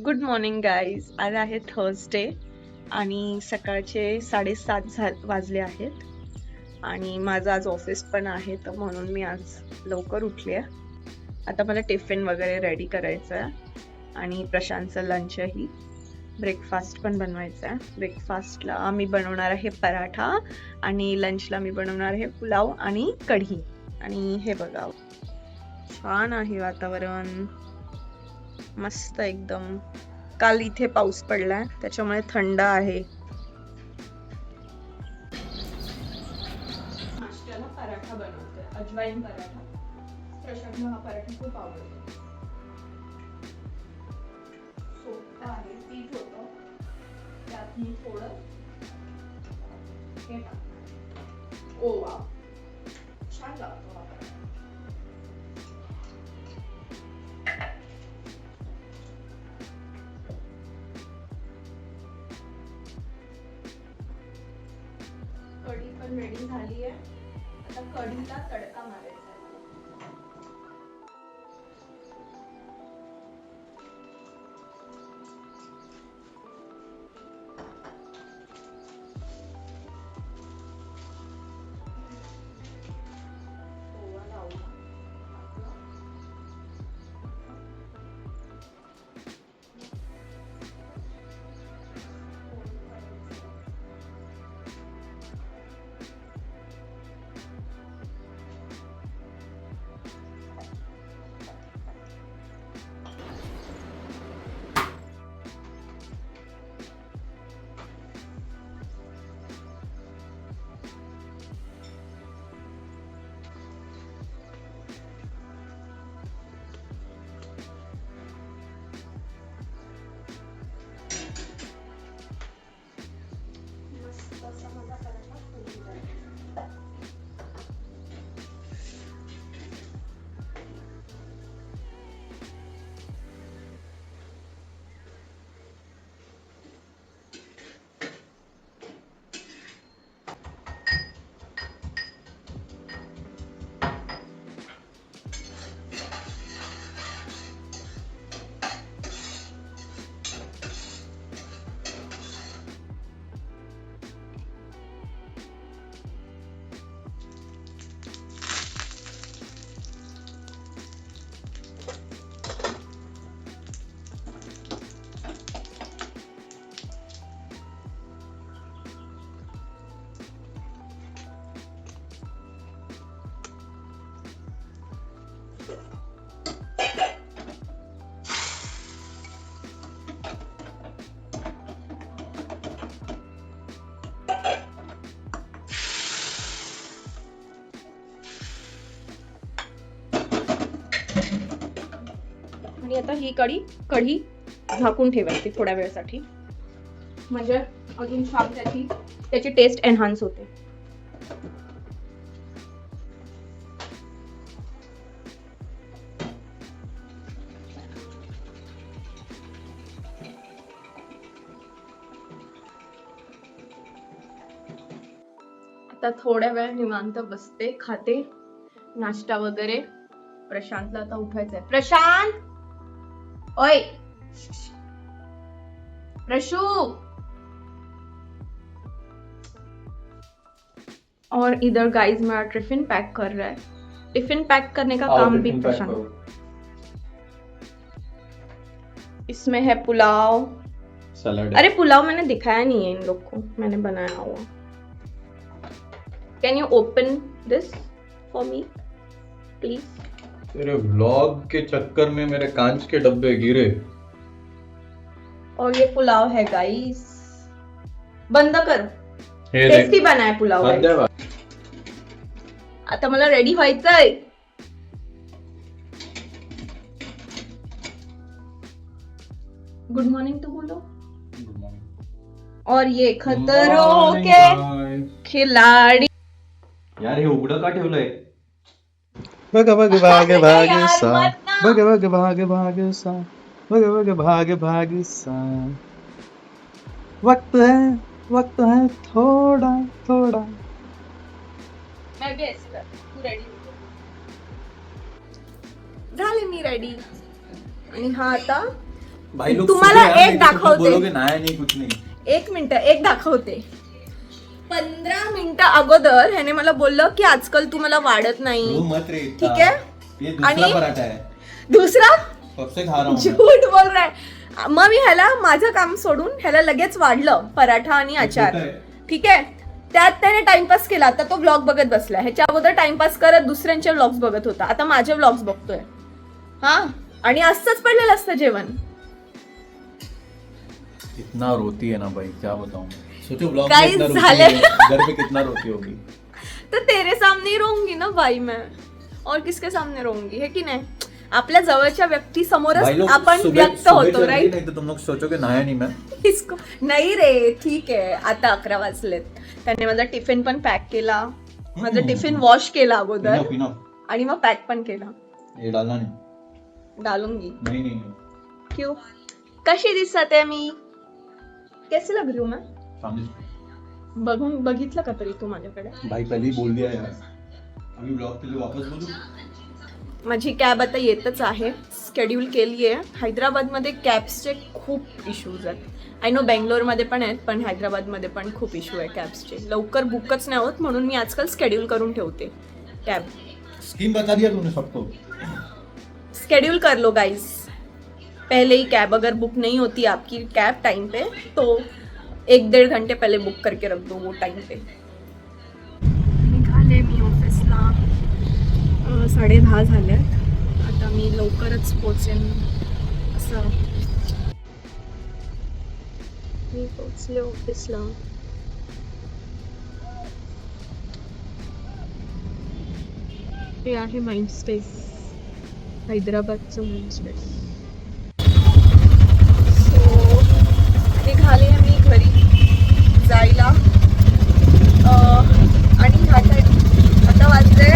Good morning guys. आज आहे Thursday आणि सकाळचे 7:30 वाजले आहेत आणि माझं आज ऑफिस पण आहे, तर म्हणून मी आज लवकर उठली आहे. आता मला टिफिन वगैरे रेडी करायचं आहे आणि प्रशांतचं लंचही, ब्रेकफास्ट पण बनवायचं आहे. ब्रेकफास्टला मी बनवणार आहे पराठा आणि लंचला मी बनवणार आहे पुलाव आणि कढी. आणि हे बघा, छान आहे वातावरण, मस्त एकदम. काल इथे पाऊस पडलाय त्याच्यामुळे थंड आहे. नाश्त्याला पराठा बनवते, अजवाईन पराठा. प्रशांतला हा पराठा खूप आवडतो. सोपा आहे, पीठ होतं, त्यात मी थोडं हे टाकते, ओवा. छान लागतो हा पराठा. कढी पण रेडी झाली आहे. आता कढीला तडका मारायचा आहे. ओवा लावला आपला. मस्त असा माझा पराठा होऊन जाईल. आणि आता ही कढी झाकून ठेवायची थोड्या वेळासाठी, म्हणजे अजून छान त्याची टेस्ट एनहान्स होते. आता थोड्या वेळ निवांत बसते, खाते नाश्ता वगैरे. प्रशांतला आता उठायचंय. प्रशांत, ओय प्रशु. और इधर गाइस मेरा टिफिन पैक कर रहा है. टिफिन पैक करने का काम भी प्रशांत. इसमें है पुलाव, सलाद. अरे पुलाव मैंने दिखाया नहीं है इन लोग को, मैंने बनाया हुआ. Can you open this for me please? तेरे व्लॉग के चक्कर में मेरे कांच के डब्बे गिरे. और ये पुलाव है गाइस, बंद कर. हे टेस्टी बनाय पुलाव. आता मला रेडी व्हायचंय. गुड मॉर्निंग तो बोलो. और ये खतरों के खिलाड़ी. यार हे उघडं का ठेवलंय? बघ बघ भाग भाग सा, बघ बघ भाग भाग सा, बघ बघ भाग भाग सा. वक्त है थोड़ा थोड़ा. मैं भी ऐसे कर. तू रेडी झाले मी रेडी. आणि हा आता भाई लोग तुम्हाला सुबह यार, एक नहीं तो तुम दाखवते. बोलोगे ना नहीं कुछ नहीं. 1 मिनिट एक दाखवते. 15 मिनिटं अगोदर ह्याने मला बोललं की आजकाल तू मला वाढत नाही. रो मत रे इतना. ठीक है. ये दूसरा आणि- पराठा है. दुसरा कब से खा रहा हूँ मैं. झूठ बोल रहा है. मग मी ह्याला माझं काम सोडून ह्याला लगेच वाढलं पराठा आणि अचार. छोटा है. ठीक आहे. त्यात त्याने टाइमपास केला. आता तो ब्लॉग बघत बसला. ह्याच्या अगोदर टाइमपास करत दुसऱ्यांचे व्लॉग्स बघत होता. आता माझे व्लॉग्स बघतोय. हा आणि असंच पडलेलं असतं जेवण. इतना रोती है ना भाई, क्या बताऊं. सोचो ब्लॉग Guys, में इतना झाले. रोती है, घर पे कितना रोती होगी. तर तेरे सामने ही रोऊंगी ना भाई मैं. और किसके सामने रोऊंगी, है की नाही. आपल्या जवळच्या व्यक्ती भाई समोरच लोग आपण सुबह व्यक्त सुबह होतो चल रही, राईट. नहीं तो तुम लोग सोचोगे नहाया नहीं मैं. इसको नाही रे ठीक आहे. आता 11 वाजलेत. त्याने माझा टिफिन पण पॅक केला. माझा टिफिन वॉश केला अगोदर Enough, enough. आणि मग पॅक पण केला. ये डालना नहीं. डालूंगी. नहीं नहीं नहीं. क्यों कशी दिसत आहे मी. कैसी लग रही हूं मैं. सामने बघितलं का तरी तू माझ्याकडे. भाई पहले ही बोल दिया यार. अभी ब्लॉग के लिए वापस बोलूं. माझी कॅब आता येतच आहे. शेड्यूल केली आहे. हैदराबादमध्ये कॅब्सचे खूप इश्यूज आहेत. आय नो बेंगलोरमध्ये पण आहेत पण हैदराबादमध्ये पण खूप इश्यू आहे कॅब्सचे. लवकर बुकच नाही होत म्हणून मी आजकाल शेड्यूल करून ठेवते कॅब. स्कीम बता दिया तूने सबको. शेड्यूल कर लो गाइस. पहले ही कैब अगर बुक नहीं होती आपकी कैब टाइम पे तो 1-1.5 घंटे पहले बुक करके रख दो वो टाइम पे. निघाले मी ऑफिसला. 10:30 झाल्यात. आता मी लवकरच पोचेन असं. मी पोचले ऑफिसला. हे आहे माइंड स्पेस. हैदराबादचं माइंड स्पेस. निघाले मी घरी जायला. आणि ह्या टाईम आता वाजले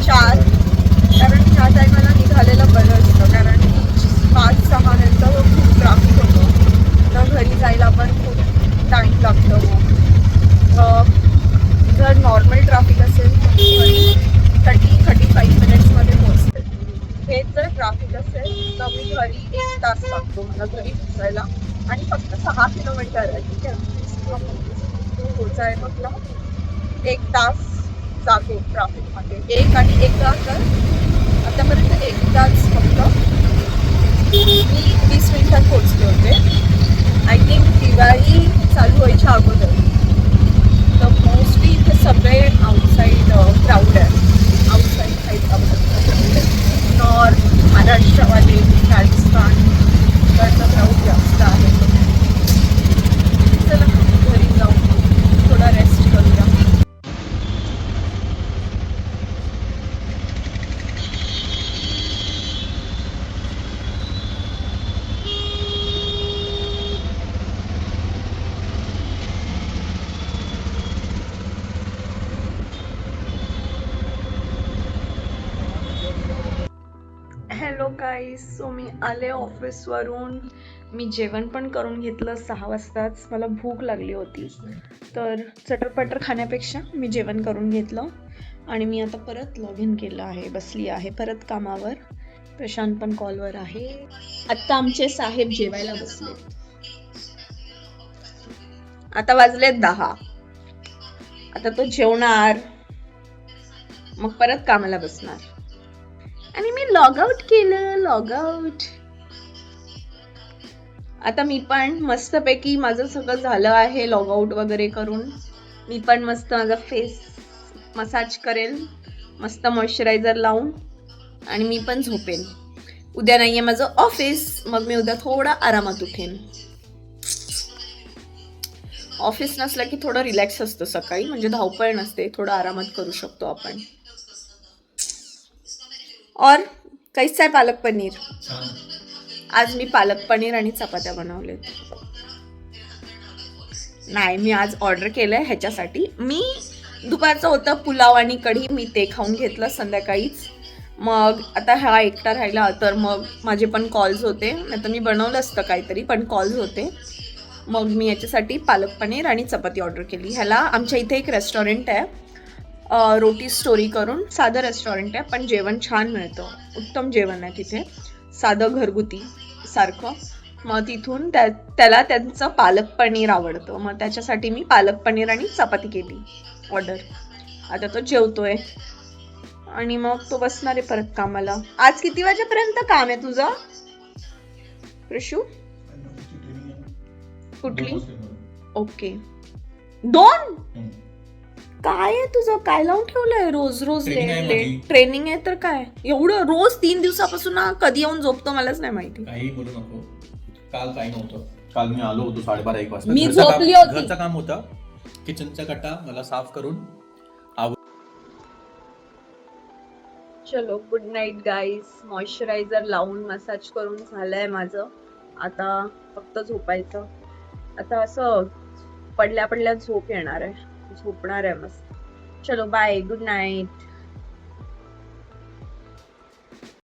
4. कारण ह्या टायमाला निघालेलं बरं असतं कारण 5-6 नंतर खूप ट्राफिक होतं. तर घरी जायला पण खूप टाईम लागतो. जर नॉर्मल ट्राफिक असेल तर 30-35 मिनिट्समध्ये पोहोचते. हेच जर ट्राफिक असेल तर मी घरी 1 तास लागतो मला घरी पोचायला. आणि फक्त 6 किलोमीटर आहे. ठीक आहे. पोचायला म्हटलं 1 तास जातो ट्राफिकमध्ये. 1 आणि 1 तास तर आतापर्यंत 1 तास फक्त मी 20 मिनिटात पोहोचले होते. आय थिंक दिवाळी चालू व्हायच्या अगोदर. तर मोस्टली इथे सगळे आउटसाईड क्राऊड आहे. आउटसाईड हैदराबादचा क्राऊड आहे. नॉर्थ महाराष्ट्रवाले राजस्थान कडचा क्राऊड जास्त आहे. चला घरी जाऊ थोडा रेस्ट करूया. हॅलो गाईस. सो मी आले ऑफिसवरून. मी जेवण पण करून घेतलं 6 वाजताच. मला भूक लागली होती तर चटरपटर खाण्यापेक्षा मी जेवण करून घेतलं. आणि मी आता परत लॉग इन केलं आहे. बसली आहे परत कामावर. प्रशांत पण कॉलवर आहे. आत्ता आमचे साहेब जेवायला बसले. आता वाजले 10. आता तो जेवणार मग परत कामाला बसणार. आणि मी लॉग आउट केलं. Log out. आता मी पण मस्तपैकी माझं सगळं झालं आहे लॉग आउट वगैरे करून. मी पण मस्त माझा फेस मसाज करेल मस्त मॉइश्चरायझर लावून. आणि मी पण झोपेन. उद्या नाहीये माझं ऑफिस. मग मी उद्या थोडा आरामात उठेन. ऑफिस नसलं की थोडं रिलॅक्स असतं सकाळी. म्हणजे धावपळ नसते. थोडं आरामात करू शकतो आपण. और कैसा आहे पालक पनीर. आज मी पालक पनीर आणि चपात्या बनवलेत. नाही मी आज ऑर्डर केलंय ह्याच्यासाठी. मी दुपारचं होतं पुलाव आणि कढी. मी ते खाऊन घेतलं संध्याकाळीच. मग आता हा एकटा राहिला तर मग माझे पण कॉल्स होते. नाही तर मी बनवलं असतं काहीतरी पण कॉल्स होते. मग मी याच्यासाठी पालक पनीर आणि चपाती ऑर्डर केली. ह्याला आमच्या इथे एक रेस्टॉरंट आहे रोटी स्टोरी करून. साधं रेस्टॉरंट आहे पण जेवण छान मिळतं. उत्तम जेवण आहे तिथे. साधं घरगुती सारखं. मग तिथून त्याला त्यांचं पालक पनीर आवडतं, मग त्याच्यासाठी मी पालक पनीर आणि चपाती केली ऑर्डर. आता तो जेवतोय आणि मग तो बसणार आहे परत कामाला. आज किती वाजेपर्यंत काम आहे तुझं कृषू? कुठली? ओके, 2? काय आहे तुझं? काय लावून ठेवलंय रोज रोज लेट? ट्रेनिंग आहे तर काय एवढं रोज 3 दिवसापासून कधी येऊन झोपतो मलाच नाही माहिती. काही बोलू नको. काल काही नव्हतं. काल मी आलो होतो 12:30-1 वाजता. मी झोपली होती. घरचं काम होतं. किचनचा कट्टा मला साफ करून. चलो गुड नाईट गाईज. मॉइश्चरायझर लावून मसाज करून झालंय माझं. आता फक्त झोपायचं. आता असं पडल्या पडल्या झोप येणार आहे, झोपणार आहे मस्त. चलो बाय, गुड नाईट.